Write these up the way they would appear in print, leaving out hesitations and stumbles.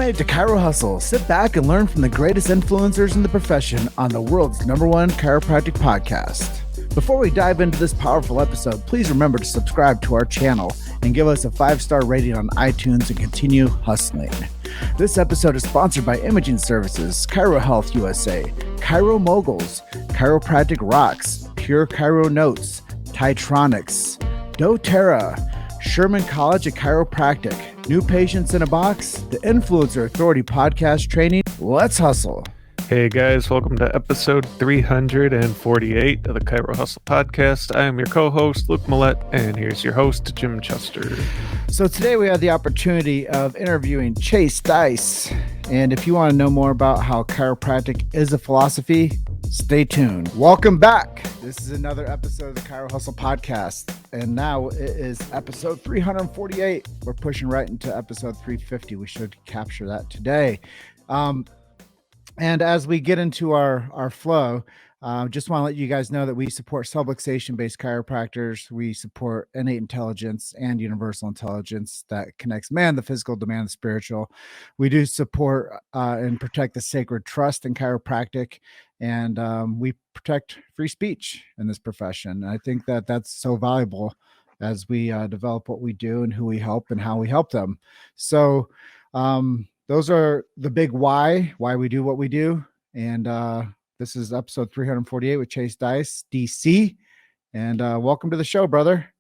made it to Chirohustle. Sit back and learn from the greatest influencers in the profession on the world's #1 chiropractic podcast. Before we dive into this powerful episode, please remember to subscribe to our channel and give us a 5-star rating on iTunes and continue hustling. This episode is sponsored by Imaging Services, Chiro Health USA, Chiro Moguls, Chiropractic Rocks, Pure Chiro Notes, Titronics, doTERRA, Sherman College of Chiropractic, New Patients in a Box, the Influencer Authority podcast training. Let's hustle. Hey guys, welcome to episode 348 of the Chiro Hustle podcast. I am your co-host, Luke Millette, and here's your host, Jim Chester. So today we have the opportunity of interviewing Chase Dyess. And if you want to know more about how chiropractic is a philosophy, stay tuned. Welcome back. This is another episode of the Chiro Hustle podcast. And now it is episode 348. We're pushing right into episode 350. We should capture that today. And as we get into our flow, just want to let you guys know that we support subluxation-based chiropractors. We support innate intelligence and universal intelligence that connects man, the physical, to man, the spiritual. We do support and protect the sacred trust in chiropractic, and we protect free speech in this profession. And I think that that's so valuable as we develop what we do and who we help and how we help them. So those are the big why we do what we do. And this is episode 348 with Chase Dyess, DC. And welcome to the show, brother.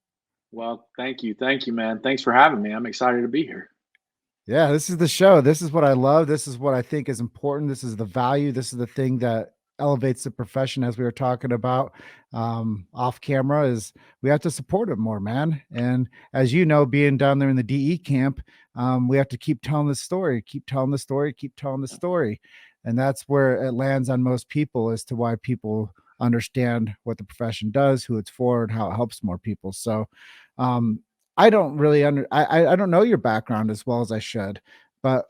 Well, thank you, man. Thanks for having me. I'm excited to be here. Yeah, this is the show. This is what I love. This is what I think is important. This is the value. This is the thing that elevates the profession, as we were talking about off camera, is we have to support it more, man. And as you know, being down there in the DE camp, we have to keep telling the story. And that's where it lands on most people as to why people understand what the profession does, who it's for, and how it helps more people. So I don't really I don't know your background as well as I should, but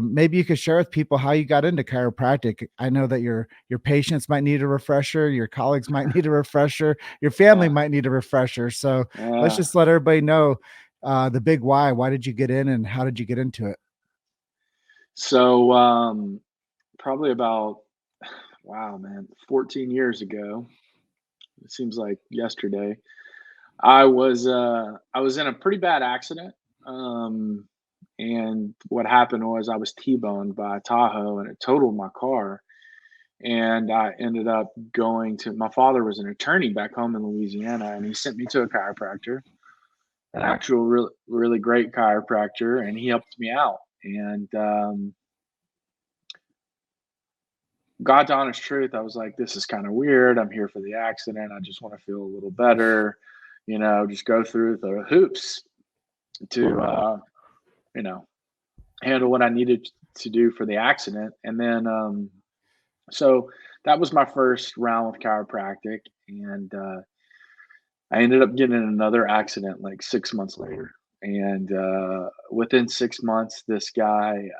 maybe you could share with people how you got into chiropractic. I know that your patients might need a refresher, your colleagues might need a refresher, your family might need a refresher. So let's just let everybody know the big why. Why did you get in, and how did you get into it? So probably about 14 years ago. It seems like yesterday. I was in a pretty bad accident. And what happened was I was T-boned by a Tahoe, and it totaled my car. And I ended up my father was an attorney back home in Louisiana, and he sent me to a chiropractor, an actual really great chiropractor, and he helped me out. And God's honest truth, I was like, this is kind of weird. I'm here for the accident. I just want to feel a little better, just go through the hoops to handle what I needed to do for the accident. And then so that was my first round with chiropractic, and I ended up getting in another accident like 6 months later. And within 6 months, this guy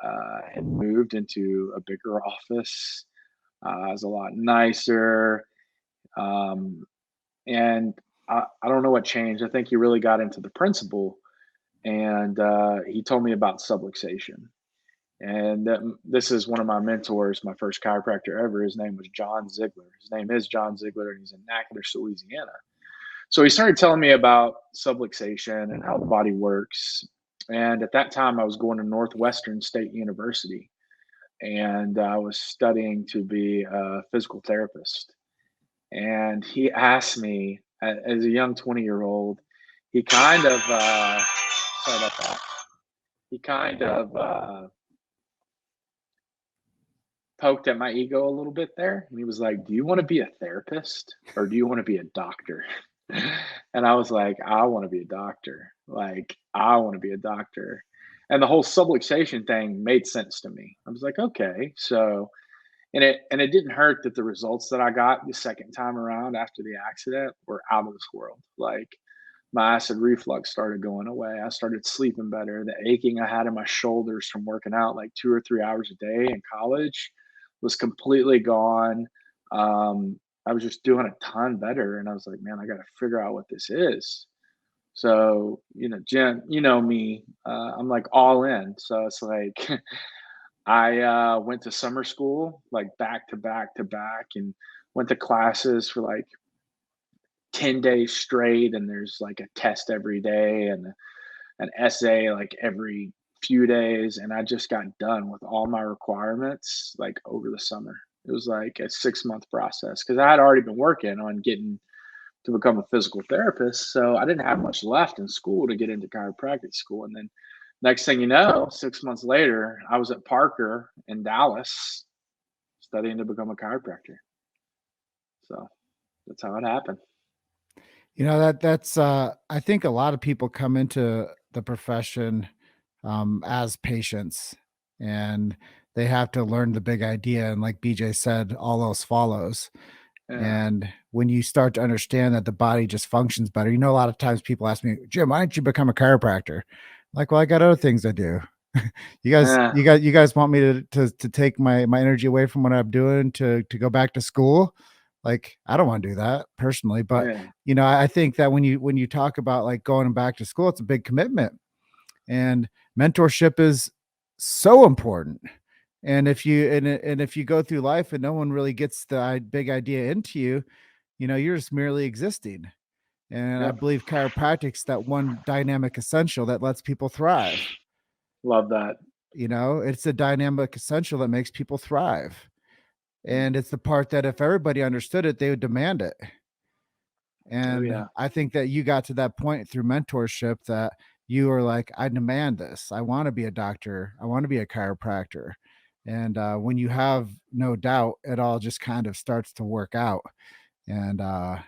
had moved into a bigger office. It was a lot nicer. And I don't know what changed. I think he really got into the principle, and he told me about subluxation. And this is one of my mentors, my first chiropractor ever. His name was John Ziegler. His name is John Ziegler, and he's in Natchitoches, Louisiana. So he started telling me about subluxation and how the body works. And at that time, I was going to Northwestern State University, and I was studying to be a physical therapist. And he asked me, as a young 20-year-old, he kind of, sorry about that. He kind of poked at my ego a little bit there. And he was like, do you want to be a therapist, or do you want to be a doctor? And I was like, I want to be a doctor. And the whole subluxation thing made sense to me. I was like, okay. So, and it didn't hurt that the results that I got the second time around after the accident were out of this world. Like, my acid reflux started going away. I started sleeping better. The aching I had in my shoulders from working out like 2 or 3 hours a day in college was completely gone. I was just doing a ton better, and I was like, man, I got to figure out what this is. So, Jen, me, I'm like all in. So it's like, I went to summer school, like back to back to back, and went to classes for like 10 days straight. And there's like a test every day and an essay like every few days. And I just got done with all my requirements like over the summer. It was like a 6-month process because I had already been working on getting to become a physical therapist. So I didn't have much left in school to get into chiropractic school. And then next thing you know, 6 months later, I was at Parker in Dallas studying to become a chiropractor. So that's how it happened. You know, that's I think a lot of people come into the profession as patients, and they have to learn the big idea. And like BJ said, all else follows. Yeah. And when you start to understand that the body just functions better, a lot of times people ask me, Jim, why don't you become a chiropractor? Like, well, I got other things I do. Yeah. You guys want me to take my energy away from what I'm doing to go back to school? Like, I don't want to do that personally, but Yeah. I think that when you talk about like going back to school, it's a big commitment, and mentorship is so important. And if you go through life and no one really gets the big idea into you, you're just merely existing. And I Yep. believe chiropractic's that one dynamic essential that lets people thrive. Love that. It's a dynamic essential that makes people thrive. And it's the part that if everybody understood it, they would demand it. And yeah. I think that you got to that point through mentorship that you were like, I demand this. I want to be a doctor. I want to be a chiropractor. And when you have no doubt, it all just kind of starts to work out. And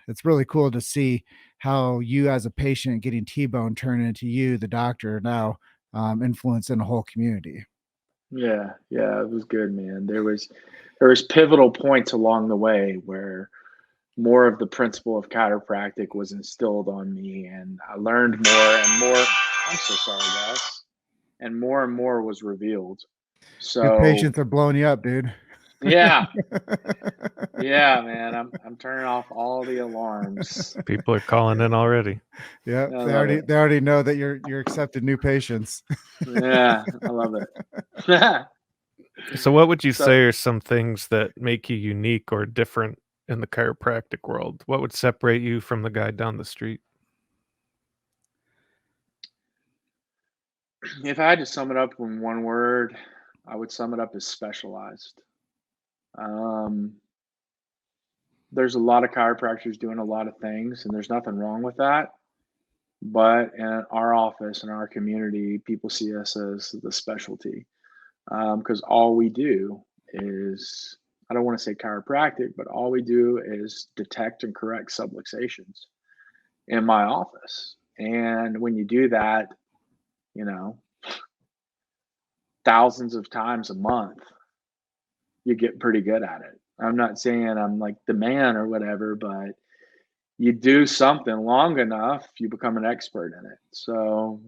it's really cool to see how you, as a patient, getting T-bone turn into you, the doctor, now influencing the whole community. Yeah. Yeah. It was good, man. There was pivotal points along the way where more of the principle of chiropractic was instilled on me, and I learned more and more. I'm so sorry, guys. And more was revealed. Your So patients are blowing you up, dude. yeah, yeah, man. I'm turning off all the alarms. People are calling in already. Yeah, I love it. they already know that you're accepting new patients. Yeah, I love it. So what would you So say are some things that make you unique or different in the chiropractic world? What would separate you from the guy down the street? if I had to sum it up in one word, I would sum it up as specialized. Um, there's a lot of chiropractors doing a lot of things, and there's nothing wrong with that. But in our office, in our community, people see us as the specialty because all we do is, I don't want to say chiropractic, but all we do is detect and correct subluxations in my office. And when you do that, you know, thousands of times a month, you get pretty good at it. I'm not saying I'm like the man or whatever, but you do something long enough, you become an expert in it. So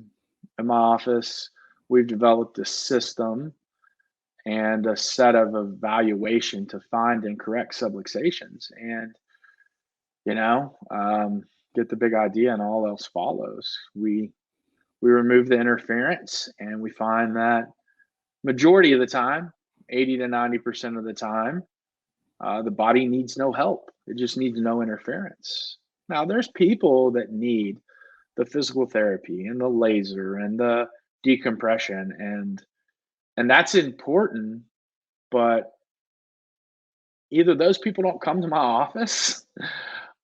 in my office, we've developed a system and a set of evaluation to find and correct subluxations. And, you know, get the big idea and all else follows. We remove the interference and we find that majority of the time, 80 to 90% of the time, the body needs no help. It just needs no interference. Now, there's people that need the physical therapy and the laser and the decompression, and that's important, but either those people don't come to my office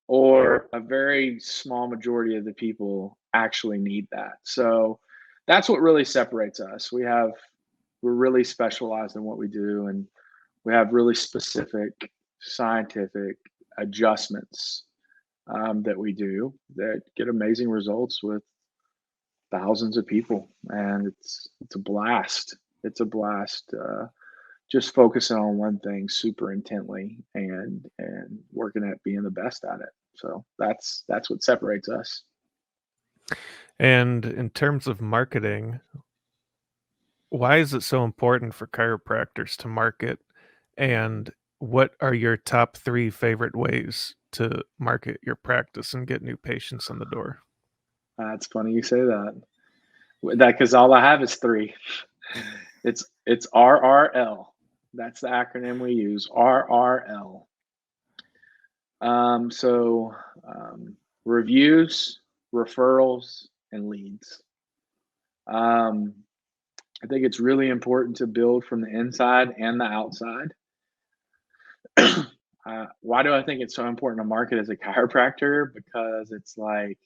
or a very small majority of the people actually need that. So that's what really separates us. We're really specialized in what we do, and we have really specific scientific adjustments that we do that get amazing results with thousands of people, and it's a blast. It's a blast. Just focusing on one thing super intently and working at being the best at it. So that's what separates us. And in terms of marketing, why is it so important for chiropractors to market? And what are your top 3 favorite ways to market your practice and get new patients in the door? It's funny you say that. That because all I have is 3. It's RRL. That's the acronym we use, RRL. Reviews, referrals, and leads. I think it's really important to build from the inside and the outside. Why do I think it's so important to market as a chiropractor? Because it's like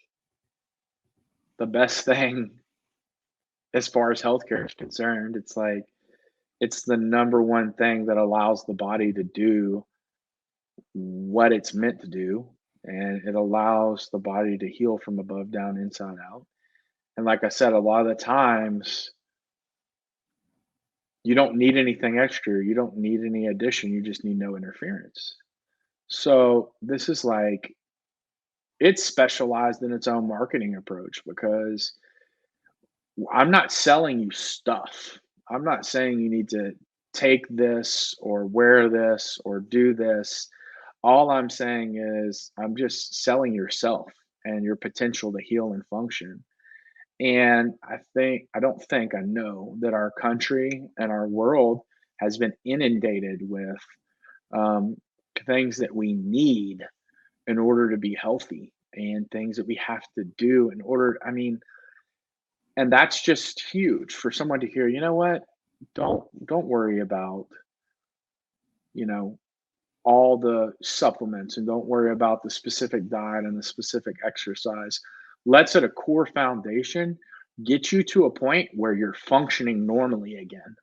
the best thing as far as healthcare is concerned. It's like it's the number one thing that allows the body to do what it's meant to do, and it allows the body to heal from above down, inside out. And like I said, a lot of the times you don't need anything extra, you don't need any addition, you just need no interference. So this is like, it's specialized in its own marketing approach, because I'm not selling you stuff. I'm not saying you need to take this or wear this or do this. All I'm saying is I'm just selling yourself and your potential to heal and function. And I know that our country and our world has been inundated with things that we need in order to be healthy, and things that we have to do in order. I mean, and that's just huge for someone to hear. You know what? Don't worry about, you know, all the supplements, and don't worry about the specific diet and the specific exercise. Let's, at a core foundation, get you to a point where you're functioning normally again.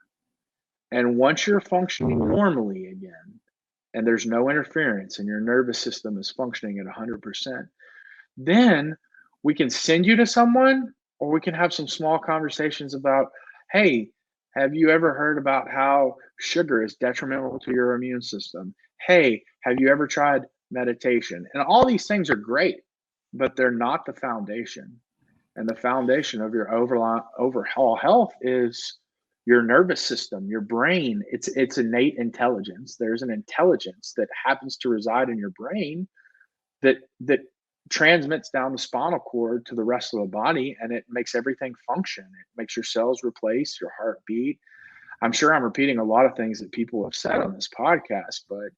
And once you're functioning normally again, and there's no interference, and your nervous system is functioning at 100%, then we can send you to someone, or we can have some small conversations about, hey, have you ever heard about how sugar is detrimental to your immune system? Hey, have you ever tried meditation? And all these things are great, but they're not the foundation. And the foundation of your overall health is your nervous system, your brain. It's innate intelligence. There's an intelligence that happens to reside in your brain that transmits down the spinal cord to the rest of the body, and it makes everything function. It makes your cells replace, your heart beat. I'm sure I'm repeating a lot of things that people have said on this podcast, but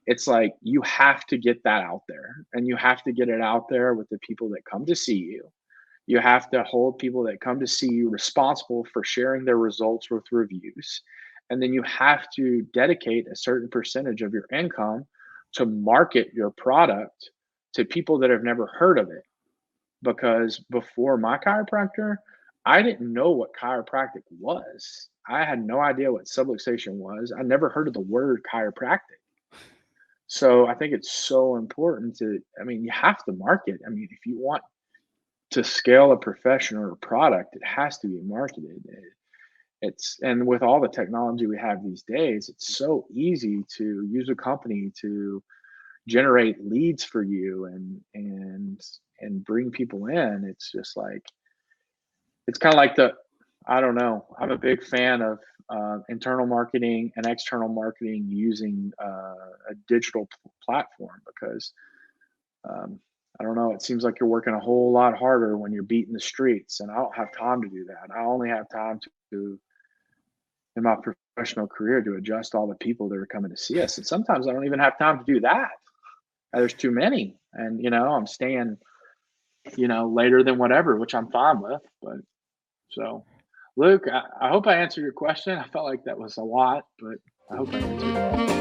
it's like, you have to get that out there, and you have to get it out there with the people that come to see you. You have to hold people that come to see you responsible for sharing their results with reviews. And then you have to dedicate a certain percentage of your income to market your product to people that have never heard of it. Because before my chiropractor, I didn't know what chiropractic was. I had no idea what subluxation was. I never heard of the word chiropractic. So I think it's so important you have to market. I mean, if you want to scale a profession or a product, it has to be marketed. And with all the technology we have these days, it's so easy to use a company to generate leads for you and bring people in. It's just like, it's kind of like I don't know. I'm a big fan of internal marketing and external marketing using a digital platform, because I don't know, it seems like you're working a whole lot harder when you're beating the streets, and I don't have time to do that. I only have time to, in my professional career, to adjust all the people that are coming to see us. And sometimes I don't even have time to do that. There's too many. And, I'm staying, later than whatever, which I'm fine with. But so, Luke, I hope I answered your question. I felt like that was a lot, but I hope I answered it.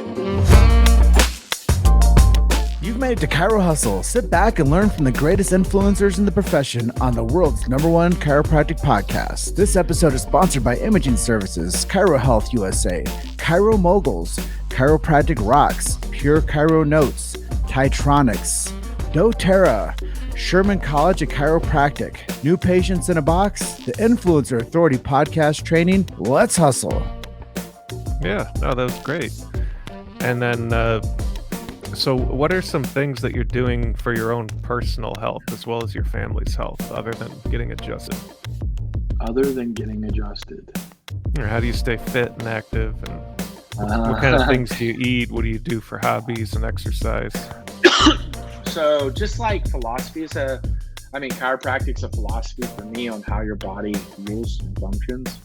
You've made it to Chiro Hustle. Sit back and learn from the greatest influencers in the profession on the world's #1 chiropractic podcast. This episode is sponsored by Imaging Services, Chiro Health USA, Chiro Moguls, Chiropractic Rocks, Pure Chiro Notes, Titronics, doTERRA, Sherman College of Chiropractic, New Patients in a Box, the Influencer Authority podcast training. Let's hustle. Yeah, no, that was great. And then, so what are some things that you're doing for your own personal health as well as your family's health, other than getting adjusted? Other than getting adjusted. Or how do you stay fit and active? And what kind of things do you eat? What do you do for hobbies and exercise? So just like philosophy is chiropractic's a philosophy for me on how your body heals and functions.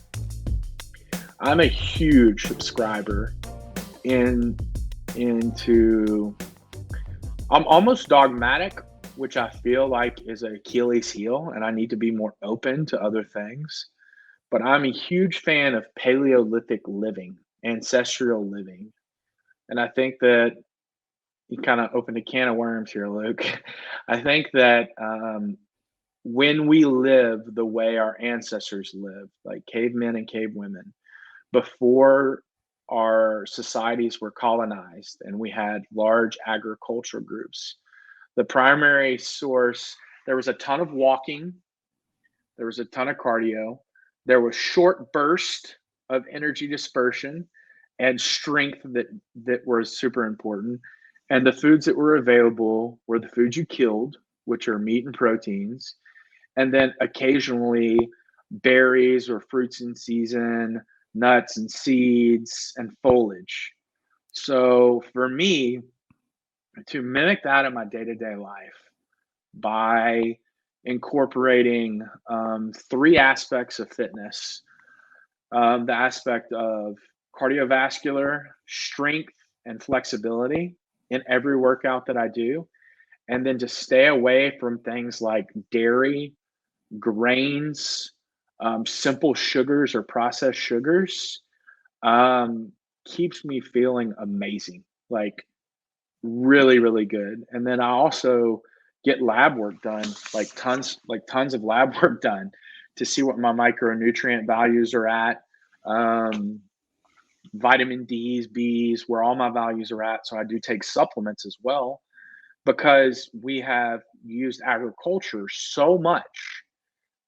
I'm a huge subscriber into I'm almost dogmatic, which I feel like is an Achilles heel, and I need to be more open to other things. But I'm a huge fan of Paleolithic living, ancestral living. And I think that you kind of opened a can of worms here, Luke. I think that when we live the way our ancestors lived, like cavemen and cavewomen, before our societies were colonized and we had large agricultural groups, the primary source, there was a ton of walking, there was a ton of cardio, there was short burst of energy dispersion and strength that was super important. And the foods that were available were the foods you killed, which are meat and proteins, and then occasionally berries or fruits in season, nuts and seeds and foliage. So for me, to mimic that in my day-to-day life by incorporating three aspects of fitness, the aspect of cardiovascular strength and flexibility in every workout that I do, and then to stay away from things like dairy, grains, simple sugars or processed sugars, keeps me feeling amazing, like really, really good. And then I also get lab work done, tons of lab work done to see what my micronutrient values are at, vitamin D's, B's, where all my values are at. So I do take supplements as well because we have used agriculture so much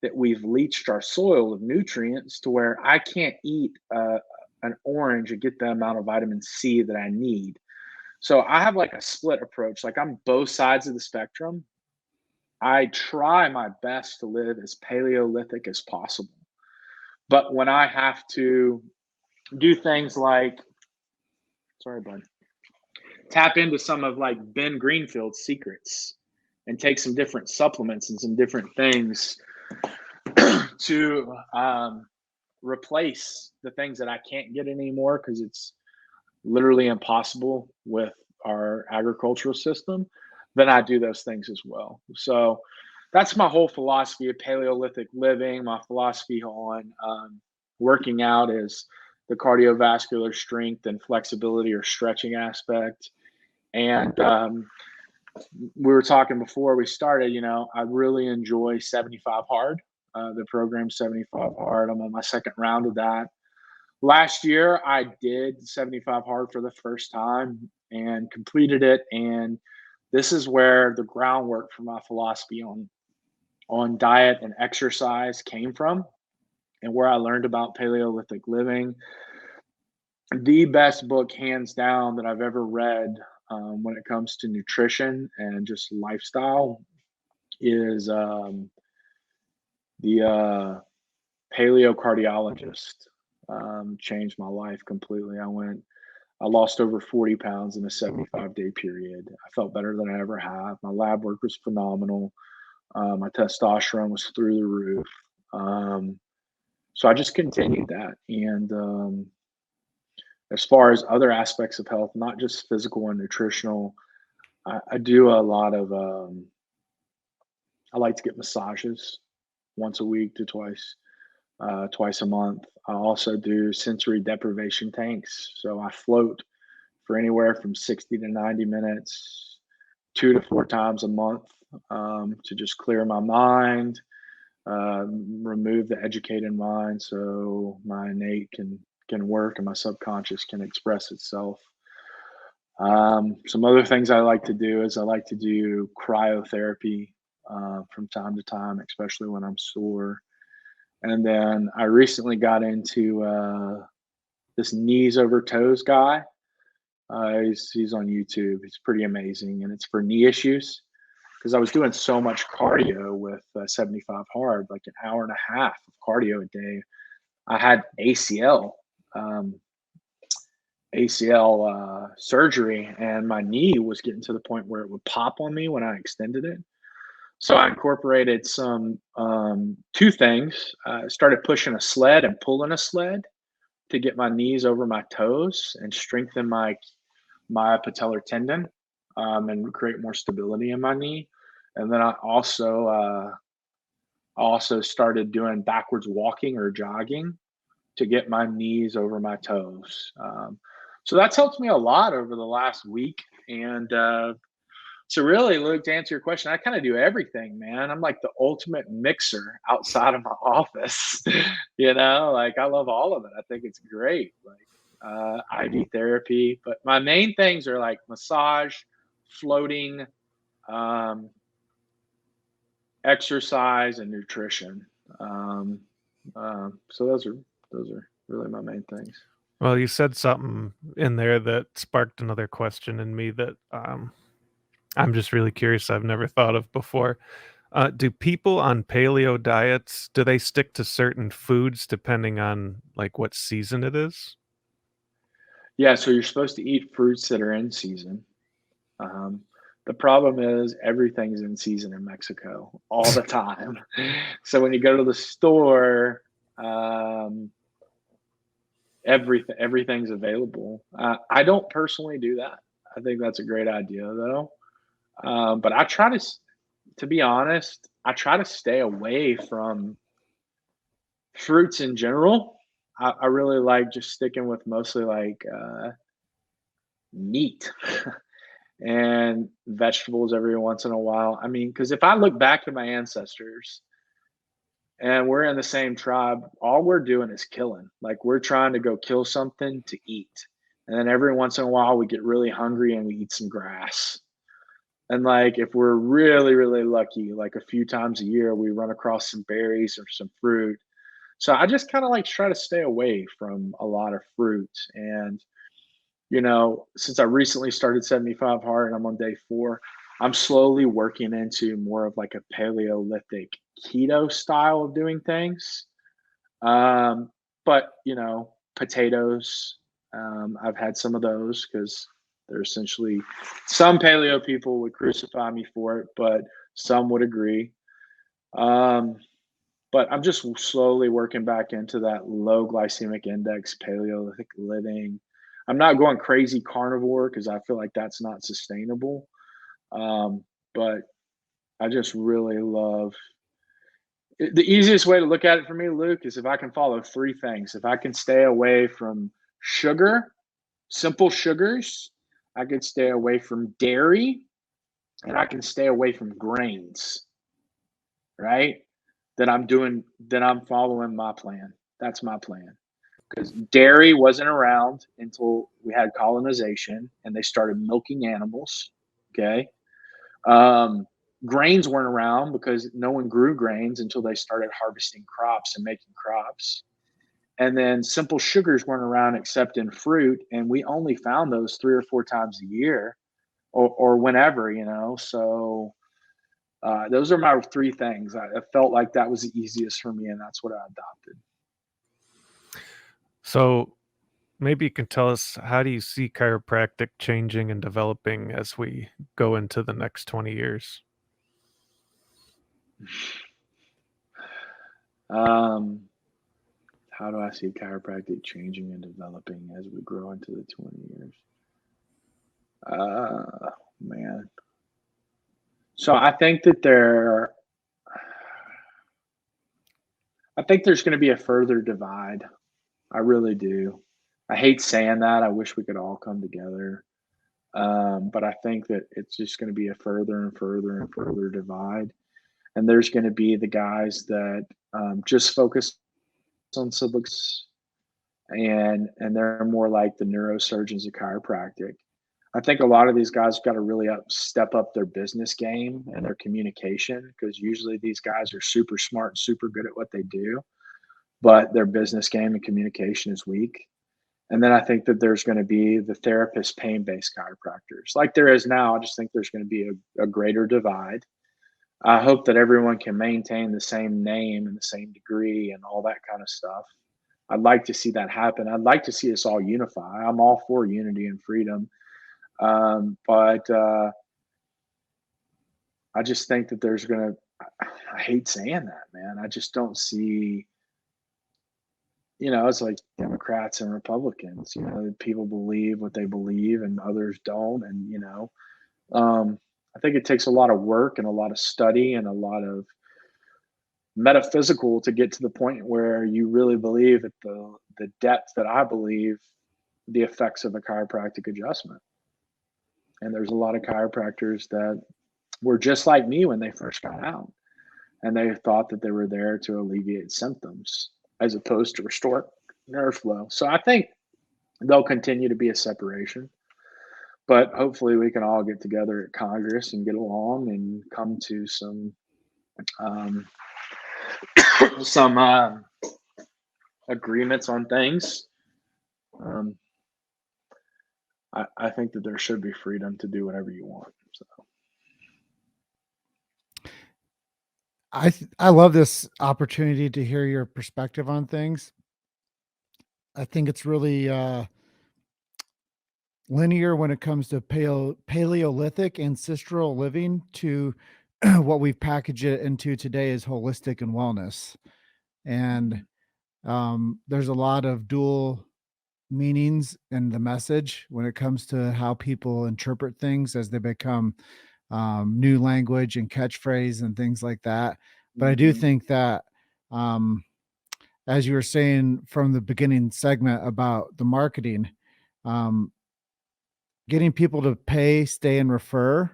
that we've leached our soil of nutrients to where I can't eat an orange and get the amount of vitamin C that I need. So I have like a split approach. Like I'm both sides of the spectrum. I try my best to live as Paleolithic as possible. But when I have to do things like, sorry, bud, tap into some of like Ben Greenfield's secrets and take some different supplements and some different things to replace the things that I can't get anymore because it's literally impossible with our agricultural system, then I do those things as well. So that's my whole philosophy of Paleolithic living. My philosophy on working out is the cardiovascular strength and flexibility or stretching aspect. And we were talking before we started, I really enjoy 75 hard, the program 75 hard. I'm on my second round of that. Last year, I did 75 hard for the first time and completed it. And this is where the groundwork for my philosophy on diet and exercise came from and where I learned about Paleolithic living. The best book, hands down, that I've ever read when it comes to nutrition and just lifestyle is the Paleocardiologist. Changed my life completely. I lost over 40 pounds in a 75-day period. I felt better than I ever have. My lab work was phenomenal. My testosterone was through the roof. So I just continued that. And as far as other aspects of health, not just physical and nutritional, I do a lot of, I like to get massages once a week to twice a month. I also do sensory deprivation tanks. So I float for anywhere from 60 to 90 minutes, 2 to 4 times a month to just clear my mind, remove the educated mind so my innate can work and my subconscious can express itself. Some other things I like to do is I like to do cryotherapy from time to time, especially when I'm sore. And then I recently got into this knees over toes guy. He's on YouTube. He's pretty amazing, and it's for knee issues. Because I was doing so much cardio with 75 hard, like an hour and a half of cardio a day. I had ACL surgery, and my knee was getting to the point where it would pop on me when I extended it. So I incorporated some two things. Started pushing a sled and pulling a sled to get my knees over my toes and strengthen my patellar tendon, and create more stability in my knee. And then I also started doing backwards walking or jogging to get my knees over my toes. So that's helped me a lot over the last week. And so really, Luke, to answer your question, I kind of do everything, man. I'm like the ultimate mixer outside of my office. Like I love all of it. I think it's great. Like IV therapy, but my main things are like massage, floating, um, exercise, and nutrition. So those are really my main things. Well, you said something in there that sparked another question in me that I'm just really curious. I've never thought of before. Do people on paleo diets, do they stick to certain foods depending on like what season it is? Yeah, so you're supposed to eat fruits that are in season. Um, the problem is everything's in season in Mexico all the time. So when you go to the store, everything's available. I don't personally do that. I think that's a great idea though. But I try to be honest, I try to stay away from fruits in general. I really like just sticking with mostly like meat and vegetables every once in a while. I mean, because if I look back to my ancestors and we're in the same tribe, all we're doing is killing. Like we're trying to go kill something to eat. And then every once in a while we get really hungry and we eat some grass. And like if we're really, really lucky, like a few times a year, we run across some berries or some fruit. So I just kind of like try to stay away from a lot of fruit. And since I recently started 75 hard and I'm on day 4, I'm slowly working into more of like a Paleolithic keto style of doing things. But potatoes, I've had some of those because they're essentially, some paleo people would crucify me for it, but some would agree. But I'm just slowly working back into that low glycemic index Paleolithic living. I'm not going crazy carnivore because I feel like that's not sustainable. But I just really love the easiest way to look at it for me, Luke, is if I can follow 3 things. If I can stay away from sugar, simple sugars, I could stay away from dairy, and I can stay away from grains, right? That I'm following my plan. That's my plan. Because dairy wasn't around until we had colonization and they started milking animals. Okay. Grains weren't around because no one grew grains until they started harvesting crops and making crops. And then simple sugars weren't around except in fruit. And we only found those 3 or 4 times a year or whenever. So those are my 3 things. I felt like that was the easiest for me, and that's what I adopted. So maybe you can tell us, how do you see chiropractic changing and developing as we go into the next 20 years? How do I see chiropractic changing and developing as we grow into the 20 years? Man. So I think there's going to be a further divide. I really do. I hate saying that. I wish we could all come together. But I think that it's just going to be a further and further and further divide. And there's going to be the guys that just focus on sublux, and they're more like the neurosurgeons of chiropractic. I think a lot of these guys got to really step up their business game and their communication, because usually these guys are super smart and super good at what they do, but their business game and communication is weak. And then I think that there's going to be the therapist pain-based chiropractors like there is now. I just think there's going to be a greater divide. I hope that everyone can maintain the same name and the same degree and all that kind of stuff. I'd like to see that happen. I'd like to see us all unify. I'm all for unity and freedom. But I just think that there's going to, I hate saying that, man. I just don't see it's like Democrats and Republicans. People believe what they believe, and others don't. And I think it takes a lot of work and a lot of study and a lot of metaphysical to get to the point where you really believe at the depth that I believe the effects of a chiropractic adjustment. And there's a lot of chiropractors that were just like me when they first got out, and they thought that they were there to alleviate symptoms as opposed to restore nerve flow. So I think there'll continue to be a separation, but hopefully we can all get together at Congress and get along and come to some agreements on things. I think that there should be freedom to do whatever you want. So I love this opportunity to hear your perspective on things. I think it's really linear when it comes to Paleolithic ancestral living to what we've packaged it into today is holistic and wellness. And there's a lot of dual meanings in the message when it comes to how people interpret things as they become new language and catchphrase and things like that. But I do think that, as you were saying from the beginning segment about the marketing, getting people to pay, stay, and refer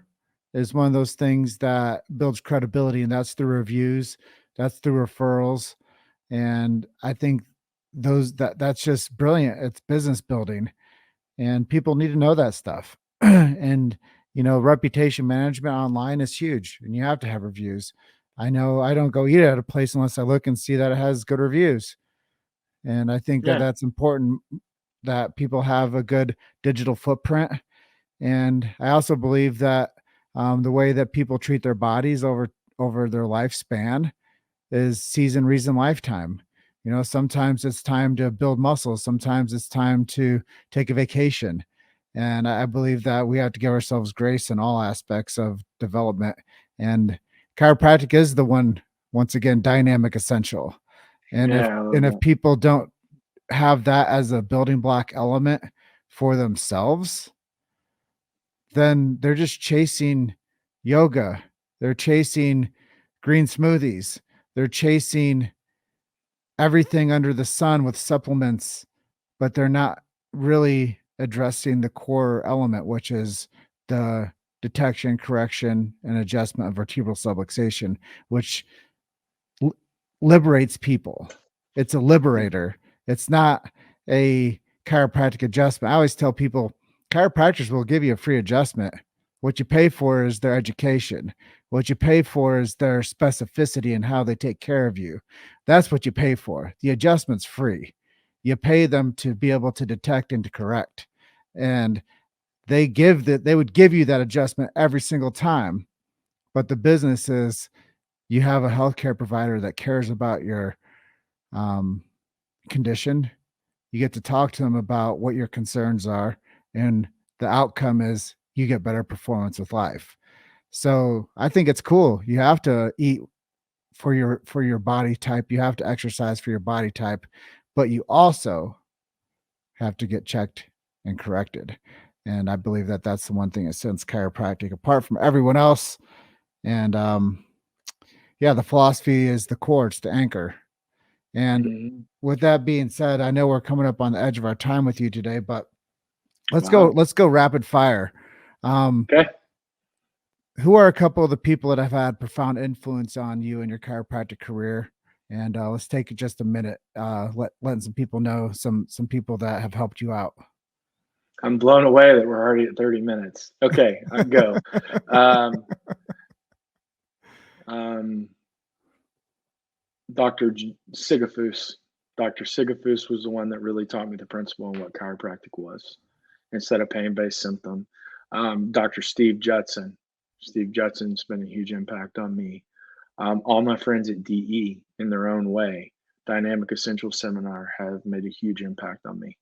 is one of those things that builds credibility, and that's through reviews, that's through referrals. And I think that's just brilliant. It's business building, and people need to know that stuff. And reputation management online is huge, and you have to have reviews. I know I don't go eat at a place unless I look and see that it has good reviews. And I think that that's important, that people have a good digital footprint. And I also believe that the way that people treat their bodies over their lifespan is season, reason, lifetime. Sometimes it's time to build muscle. Sometimes it's time to take a vacation. And I believe that we have to give ourselves grace in all aspects of development. And chiropractic is the one, once again, dynamic essential. And if people don't have that as a building block element for themselves, then they're just chasing yoga. They're chasing green smoothies. They're chasing everything under the sun with supplements, but they're not really addressing the core element, which is the detection, correction, and adjustment of vertebral subluxation, which liberates people. It's a liberator. It's not a chiropractic adjustment. I always tell people chiropractors will give you a free adjustment. What you pay for is their education. What you pay for is their specificity and how they take care of you. That's what you pay for. The adjustment's free. You pay them to be able to detect and to correct. And they would give you that adjustment every single time. But the business is, you have a healthcare provider that cares about your condition. You get to talk to them about what your concerns are, and the outcome is you get better performance with life. So I think it's cool. You have to eat for your body type. You have to exercise for your body type, but you also have to get checked and corrected. And I believe that that's the one thing that sets chiropractic apart from everyone else. And the philosophy is the core, it's the anchor. And with that being said, I know we're coming up on the edge of our time with you today, but let's go rapid fire. Okay. Who are a couple of the people that have had profound influence on you in your chiropractic career? And let's take just a minute, letting some people know some people that have helped you out. I'm blown away that we're already at 30 minutes. Okay, I'll go. Dr. Sigafus. Dr. Sigafus was the one that really taught me the principle on what chiropractic was instead of pain-based symptom. Dr. Steve Judson. Steve Judson's been a huge impact on me. All my friends at DE in their own way, Dynamic Essential Seminar, have made a huge impact on me.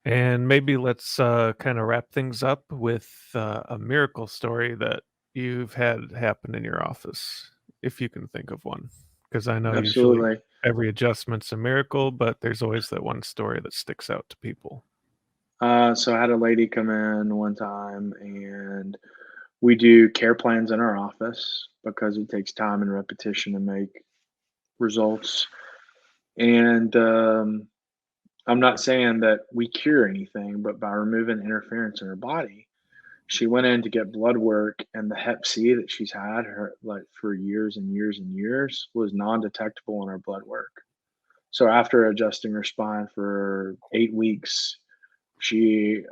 And maybe let's kind of wrap things up with a miracle story that you've had happen in your office, if you can think of one. Because I know usually Absolutely. every adjustment's a miracle, but there's always that one story that sticks out to people. So I had a lady come in one time, and we do care plans in our office because it takes time and repetition to make results. And I'm not saying that we cure anything, but by removing interference in her body, she went in to get blood work, and the Hep C that she's had her like for years and years and years was non-detectable in her blood work. So after adjusting her spine for 8 weeks, she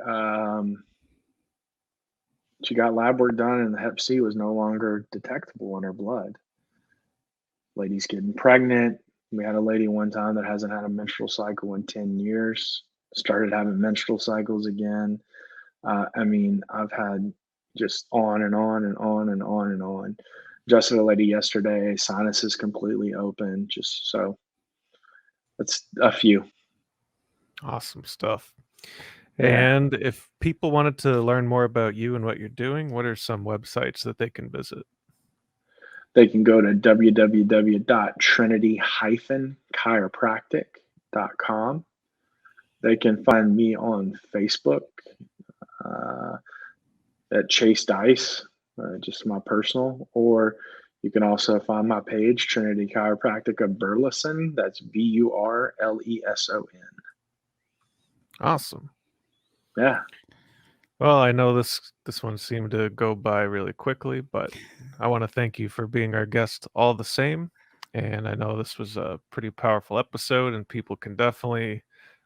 she got lab work done, and the Hep C was no longer detectable in her blood. Lady's getting pregnant. We had a lady one time that hasn't had a menstrual cycle in 10 years, started having menstrual cycles again. I mean, I've had just on and on and on and on and on. Adjusted a lady yesterday, sinuses completely open. Just so that's a few. Awesome stuff. Yeah. And if people wanted to learn more about you and what you're doing, what are some websites that they can visit? They can go to www.trinity-chiropractic.com. They can find me on Facebook at Chase Dyess, just my personal, or you can also find my page, Trinity Chiropractic of Burleson. That's Burleson. Awesome. Yeah. Well, I know this one seemed to go by really quickly, but I want to thank you for being our guest all the same. And I know this was a pretty powerful episode, and people can definitely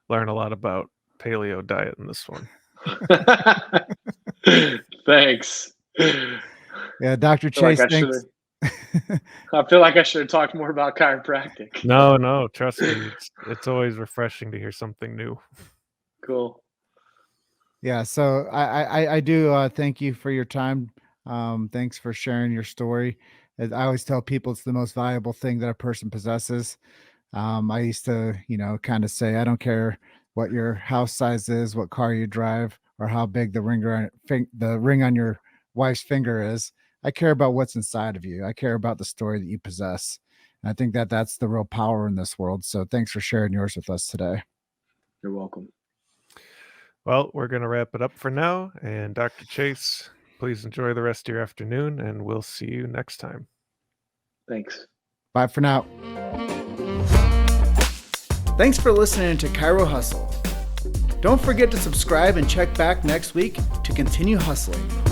learn a lot about paleo diet in this one. Thanks. Yeah, Dr. I feel like Chase, I should thanks. have. I feel like I should have talked more about chiropractic. No, trust me, it's always refreshing to hear something new. Cool. Yeah, so I do thank you for your time. Thanks for sharing your story. As I always tell people, it's the most valuable thing that a person possesses. I used to, kind of say, I don't care what your house size is, what car you drive, or how big the ring on your wife's finger is. I care about what's inside of you. I care about the story that you possess. And I think that that's the real power in this world. So thanks for sharing yours with us today. You're welcome. Well, we're going to wrap it up for now. And Dr. Chase, please enjoy the rest of your afternoon, and we'll see you next time. Thanks. Bye for now. Thanks for listening to Chiro Hustle. Don't forget to subscribe and check back next week to continue hustling.